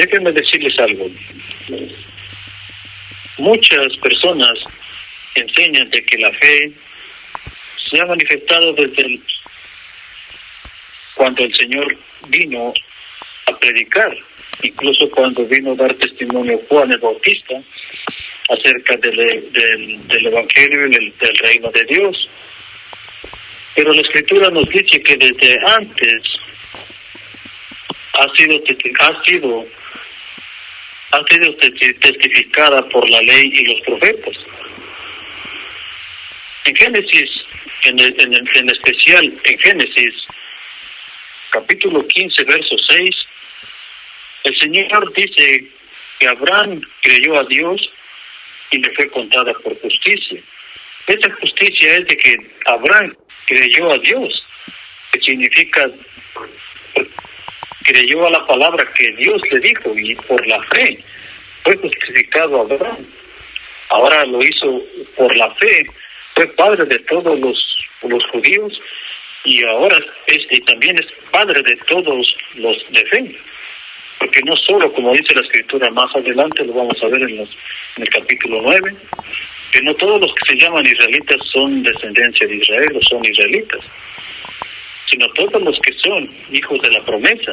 Déjenme decirles algo. Muchas personas enseñan de que la fe se ha manifestado desde cuando el Señor vino a predicar, incluso cuando vino a dar testimonio Juan el Bautista acerca del Evangelio y del reino de Dios. Pero la Escritura nos dice que desde antes ha sido testificada por la ley y los profetas. En Génesis, en especial en Génesis, capítulo 15, verso 6, el Señor dice que Abraham creyó a Dios y le fue contada por justicia. Esa justicia es de que Abraham creyó a Dios, que significa creyó a la palabra que Dios le dijo, y por la fe fue justificado Abraham. Ahora lo hizo por la fe, fue padre de todos los judíos, y ahora también es padre de todos los de fe. Porque no solo, como dice la Escritura más adelante, lo vamos a ver en el capítulo 9, que no todos los que se llaman israelitas son descendencia de Israel o son israelitas, sino todos los que son hijos de la promesa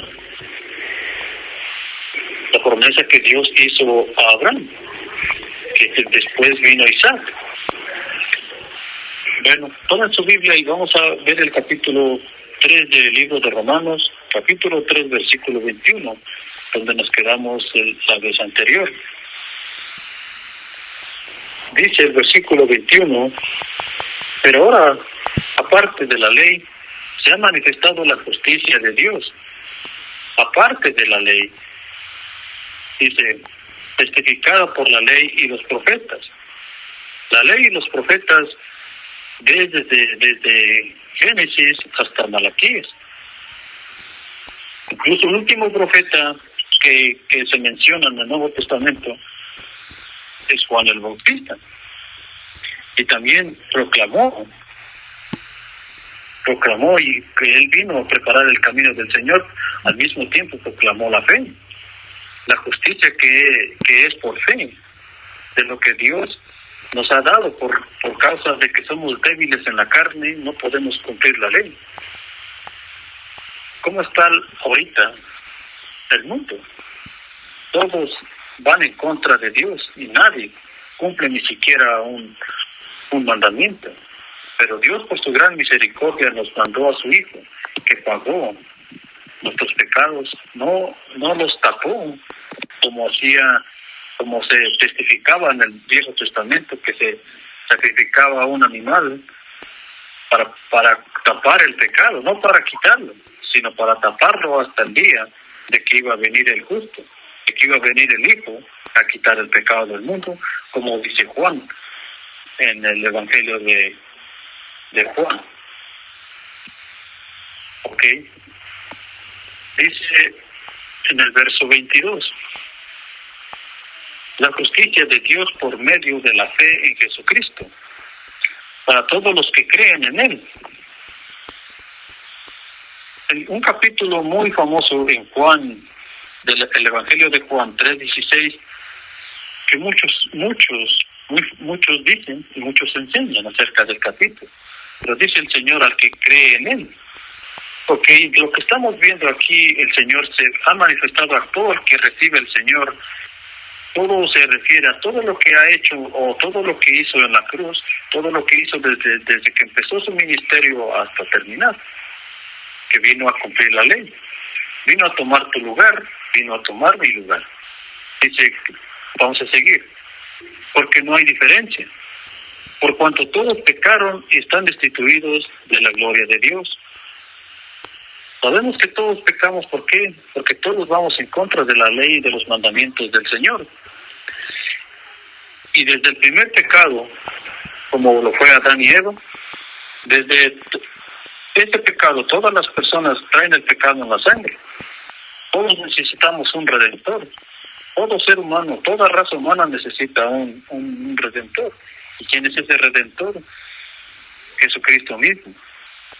que Dios hizo a Abraham, que después vino Isaac. Bueno, tomen su Biblia y vamos a ver el capítulo 3 del libro de Romanos, capítulo 3, versículo 21, donde nos quedamos la vez anterior. Dice el versículo 21, pero ahora, aparte de la ley, se ha manifestado la justicia de Dios. Aparte de la ley, dice, testificada por la ley y los profetas. La ley y los profetas desde Génesis hasta Malaquías. Incluso el último profeta que se menciona en el Nuevo Testamento es Juan el Bautista, y también proclamó y que él vino a preparar el camino del Señor. Al mismo tiempo proclamó la fe, la justicia que es por fe, de lo que Dios nos ha dado por causa de que somos débiles en la carne, no podemos cumplir la ley. ¿Cómo está ahorita el mundo? Todos van en contra de Dios y nadie cumple ni siquiera un mandamiento. Pero Dios, por su gran misericordia, nos mandó a su Hijo, que pagó nuestros pecados, no los tapó como se testificaba en el Viejo Testamento, que se sacrificaba a un animal para tapar el pecado, no para quitarlo, sino para taparlo hasta el día de que iba a venir el justo, de que iba a venir el Hijo a quitar el pecado del mundo, como dice Juan en el Evangelio de Juan. Ok. Dice en el verso 22, la justicia de Dios por medio de la fe en Jesucristo, para todos los que creen en Él. Un capítulo muy famoso en Juan, del Evangelio de Juan 3:16, que muchos dicen y muchos enseñan acerca del capítulo, pero dice el Señor al que cree en Él. Porque lo que estamos viendo aquí, el Señor se ha manifestado a todo el que recibe el Señor. Todo se refiere a todo lo que ha hecho o todo lo que hizo en la cruz, todo lo que hizo desde que empezó su ministerio hasta terminar, que vino a cumplir la ley, vino a tomar tu lugar, vino a tomar mi lugar. Dice, vamos a seguir, porque no hay diferencia, por cuanto todos pecaron y están destituidos de la gloria de Dios. Sabemos que todos pecamos, ¿por qué? Porque todos vamos en contra de la ley y de los mandamientos del Señor. Y desde el primer pecado, como lo fue Adán y Eva, desde este pecado, todas las personas traen el pecado en la sangre. Todos necesitamos un redentor. Todo ser humano, toda raza humana necesita un redentor. ¿Y quién es ese redentor? Jesucristo mismo.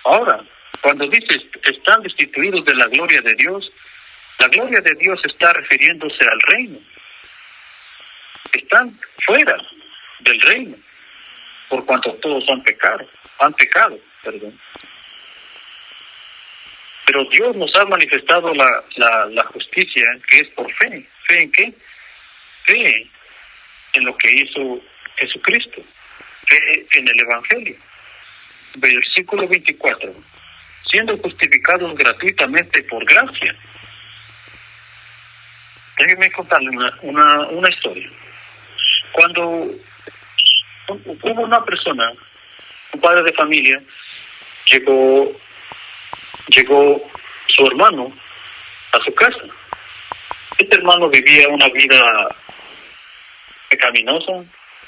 Ahora, cuando dice están destituidos de la gloria de Dios, La gloria de Dios está refiriéndose al reino. Están fuera del reino, por cuanto todos han pecado, perdón. Pero Dios nos ha manifestado la justicia, que es por fe. ¿Fe en qué? Fe en lo que hizo Jesucristo. Fe en el Evangelio. Versículo 24. Siendo justificados gratuitamente por gracia. Déjenme contarle una historia. Cuando hubo una persona, un padre de familia, llegó su hermano a su casa. Este hermano vivía una vida pecaminosa.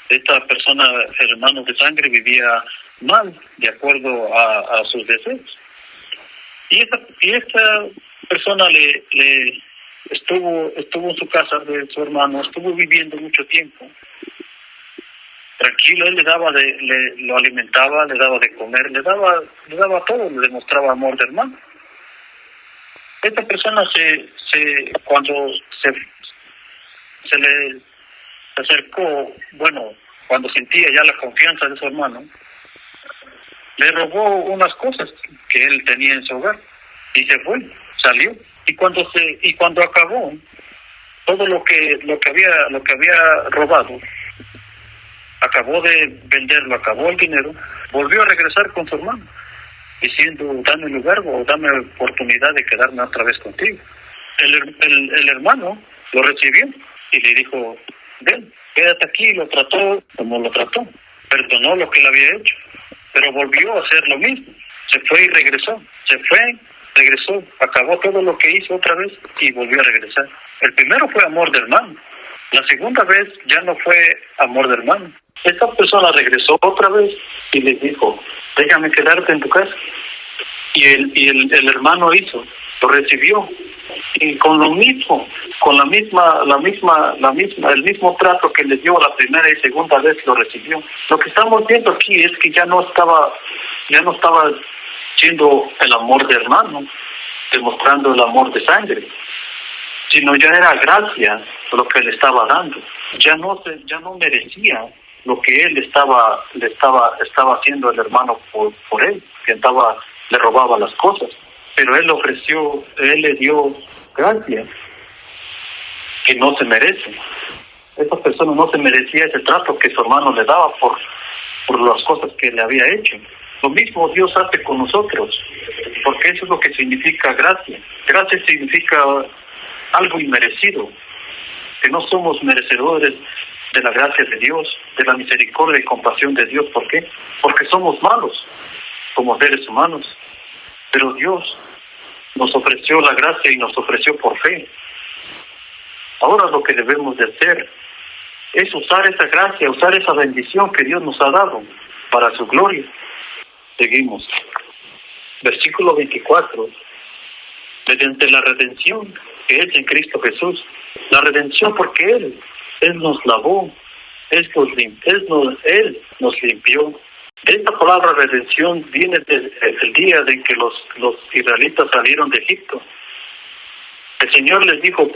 Esta persona, hermano de sangre, vivía mal, de acuerdo a sus deseos. Y esta persona le estuvo en su casa de su hermano, estuvo viviendo mucho tiempo. Tranquilo, él lo alimentaba, le daba de comer, le daba todo, le demostraba amor de hermano. Esta persona cuando se le acercó, cuando sentía ya la confianza de su hermano, le robó unas cosas que él tenía en su hogar y se fue, salió. Y cuando acabó todo lo que había robado, acabó de venderlo, acabó el dinero, volvió a regresar con su hermano, diciendo: dame lugar o dame oportunidad de quedarme otra vez contigo. El hermano lo recibió y le dijo: ven, quédate aquí. Lo trató como lo trató, perdonó lo que le había hecho, pero volvió a hacer lo mismo. Se fue y regresó, regresó, acabó todo lo que hizo otra vez y volvió a regresar. El primero fue amor de hermano, la segunda vez ya no fue amor de hermano. Esta persona regresó otra vez y le dijo: déjame quedarte en tu casa. Y el hermano lo recibió, y con lo mismo, con el mismo trato que le dio la primera y segunda vez, lo recibió. Lo que estamos viendo aquí es que ya no estaba siendo el amor de hermano, demostrando el amor de sangre, sino ya era gracia lo que le estaba dando. Ya no merecía lo que él le estaba haciendo el hermano por él, que le robaba las cosas, pero él le dio gracia que no se merece. Esta persona no se merecía ese trato que su hermano le daba por las cosas que le había hecho. Lo mismo Dios hace con nosotros, porque eso es lo que significa gracia. Gracia significa algo inmerecido, que no somos merecedores de la gracia de Dios, de la misericordia y compasión de Dios. ¿Por qué? Porque somos malos como seres humanos, pero Dios nos ofreció la gracia y nos ofreció por fe. Ahora lo que debemos de hacer es usar esa gracia, usar esa bendición que Dios nos ha dado para su gloria. Seguimos. Versículo 24. Mediante la redención que es en Cristo Jesús. La redención porque Él nos lavó, Él nos limpió. Esta palabra redención viene desde el día de que los israelitas salieron de Egipto. El Señor les dijo: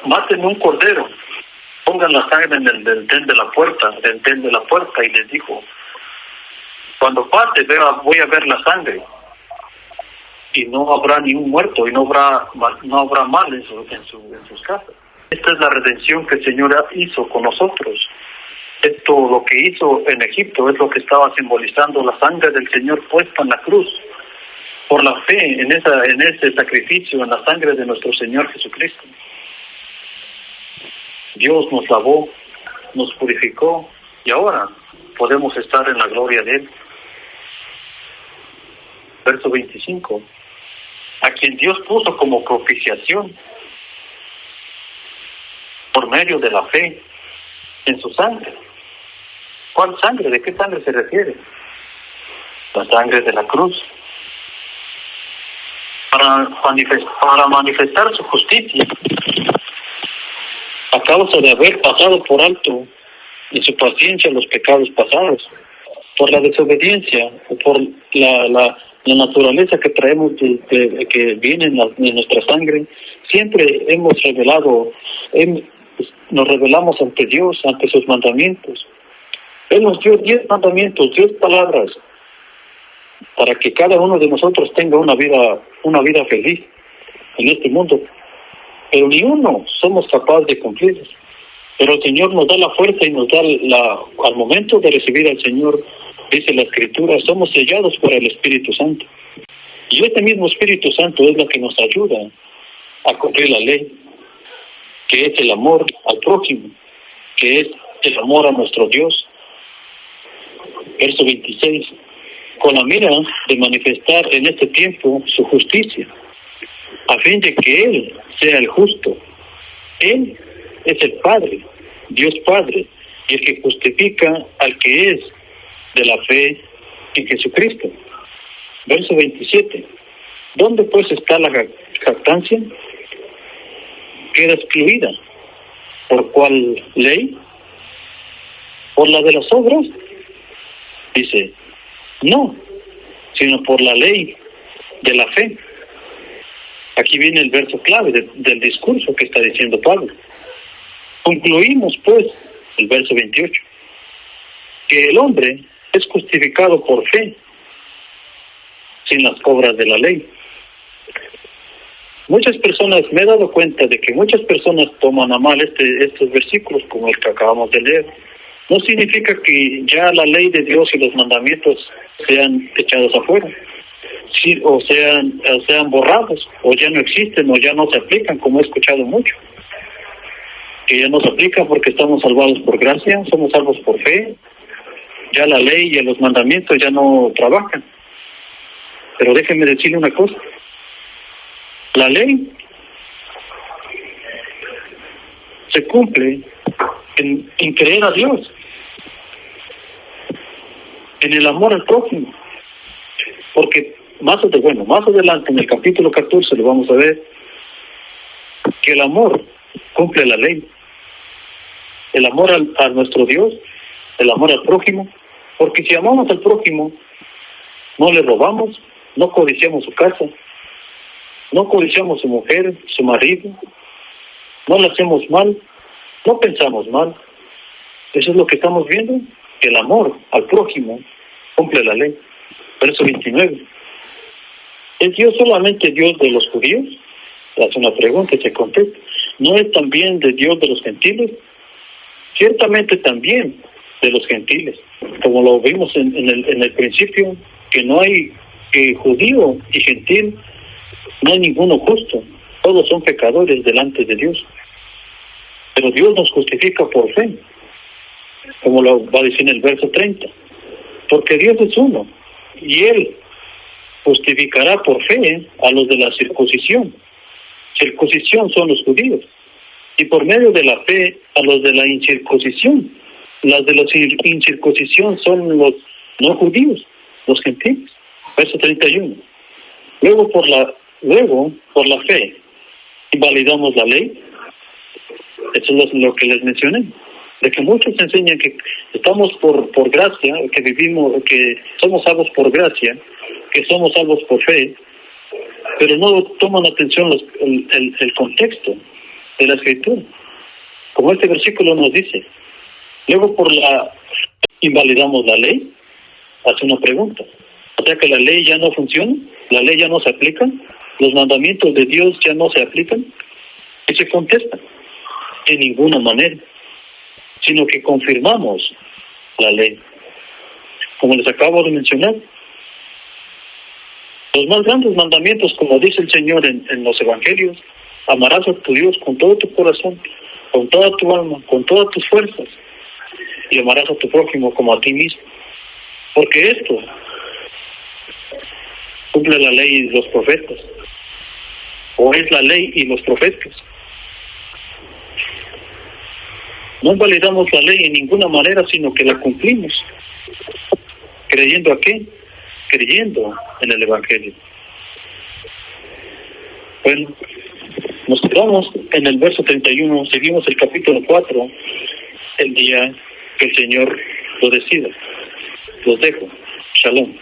maten un cordero, pongan la sangre en el dintel de la puerta, y les dijo: cuando pase voy a ver la sangre, y no habrá ni un muerto, y no habrá mal en sus casas. Esta es la redención que el Señor hizo con nosotros. Esto, lo que hizo en Egipto, es lo que estaba simbolizando la sangre del Señor puesta en la cruz. Por la fe en ese sacrificio, en la sangre de nuestro Señor Jesucristo. Dios nos lavó, nos purificó, y ahora podemos estar en la gloria de Él. Verso 25. A quien Dios puso como propiciación por medio de la fe en su sangre. ¿Cuál sangre? ¿De qué sangre se refiere? La sangre de la cruz. Para manifestar su justicia, a causa de haber pasado por alto en su paciencia los pecados pasados, por la desobediencia o por la naturaleza que traemos, que viene en nuestra sangre, siempre nos revelamos ante Dios, ante sus mandamientos. Él nos dio 10 mandamientos, 10 palabras, para que cada uno de nosotros tenga una vida feliz en este mundo. Pero ni uno somos capaces de cumplirlos. Pero el Señor nos da la fuerza y nos da al momento de recibir al Señor, dice la Escritura, somos sellados por el Espíritu Santo. Y este mismo Espíritu Santo es lo que nos ayuda a cumplir la ley, que es el amor al prójimo, que es el amor a nuestro Dios. Verso 26, con la mira de manifestar en este tiempo su justicia, a fin de que Él sea el justo. Él es el Padre, Dios Padre, y el que justifica al que es de la fe en Jesucristo. Verso 27, ¿dónde pues está la jactancia? Queda excluida. ¿Por cuál ley? ¿Por la de las obras? Dice, no, sino por la ley de la fe. Aquí viene el verso clave del discurso que está diciendo Pablo. Concluimos, pues, el verso 28, que el hombre es justificado por fe, sin las obras de la ley. Muchas personas, me he dado cuenta de que muchas personas toman a mal estos versículos, como el que acabamos de leer. No significa que ya la ley de Dios y los mandamientos sean echados afuera, sí, o sean borrados, o ya no existen, o ya no se aplican, como he escuchado mucho. Que ya no se aplican porque estamos salvados por gracia, somos salvos por fe, ya la ley y los mandamientos ya no trabajan. Pero déjenme decirle una cosa, la ley se cumple en creer a Dios, en el amor al prójimo, porque más adelante en el capítulo 14 lo vamos a ver, que el amor cumple la ley, el amor a nuestro Dios, el amor al prójimo, porque si amamos al prójimo, no le robamos, no codiciamos su casa, no codiciamos su mujer, su marido, no le hacemos mal, no pensamos mal. Eso es lo que estamos viendo, que el amor al prójimo cumple la ley. Verso 29. ¿Es Dios solamente Dios de los judíos? Hace una pregunta y se contesta. ¿No es también de Dios de los gentiles? Ciertamente también de los gentiles. Como lo vimos en el principio, que no hay judío y gentil, no hay ninguno justo. Todos son pecadores delante de Dios. Pero Dios nos justifica por fe, como lo va a decir en el verso 30. Porque Dios es uno, y Él justificará por fe a los de la circuncisión. Circuncisión son los judíos, y por medio de la fe a los de la incircuncisión. Las de la incircuncisión son los no judíos, los gentiles. Verso 31. Luego por la fe invalidamos la ley. Eso es lo que les mencioné, de que muchos enseñan que estamos por gracia, que vivimos, que somos salvos por gracia, que somos salvos por fe, pero no toman atención el contexto de la Escritura. Como este versículo nos dice, luego invalidamos la ley, hace una pregunta. O sea que la ley ya no funciona, la ley ya no se aplica, los mandamientos de Dios ya no se aplican. Y se contesta, en ninguna manera, sino que confirmamos la ley. Como les acabo de mencionar, los más grandes mandamientos, como dice el Señor en los evangelios, amarás a tu Dios con todo tu corazón, con toda tu alma, con todas tus fuerzas, y amarás a tu prójimo como a ti mismo. Porque esto cumple la ley y los profetas, o es la ley y los profetas. No invalidamos la ley en ninguna manera, sino que la cumplimos. ¿Creyendo a qué? Creyendo en el Evangelio. Bueno, nos quedamos en el verso 31, seguimos el capítulo 4, el día que el Señor lo decida. Los dejo. Shalom.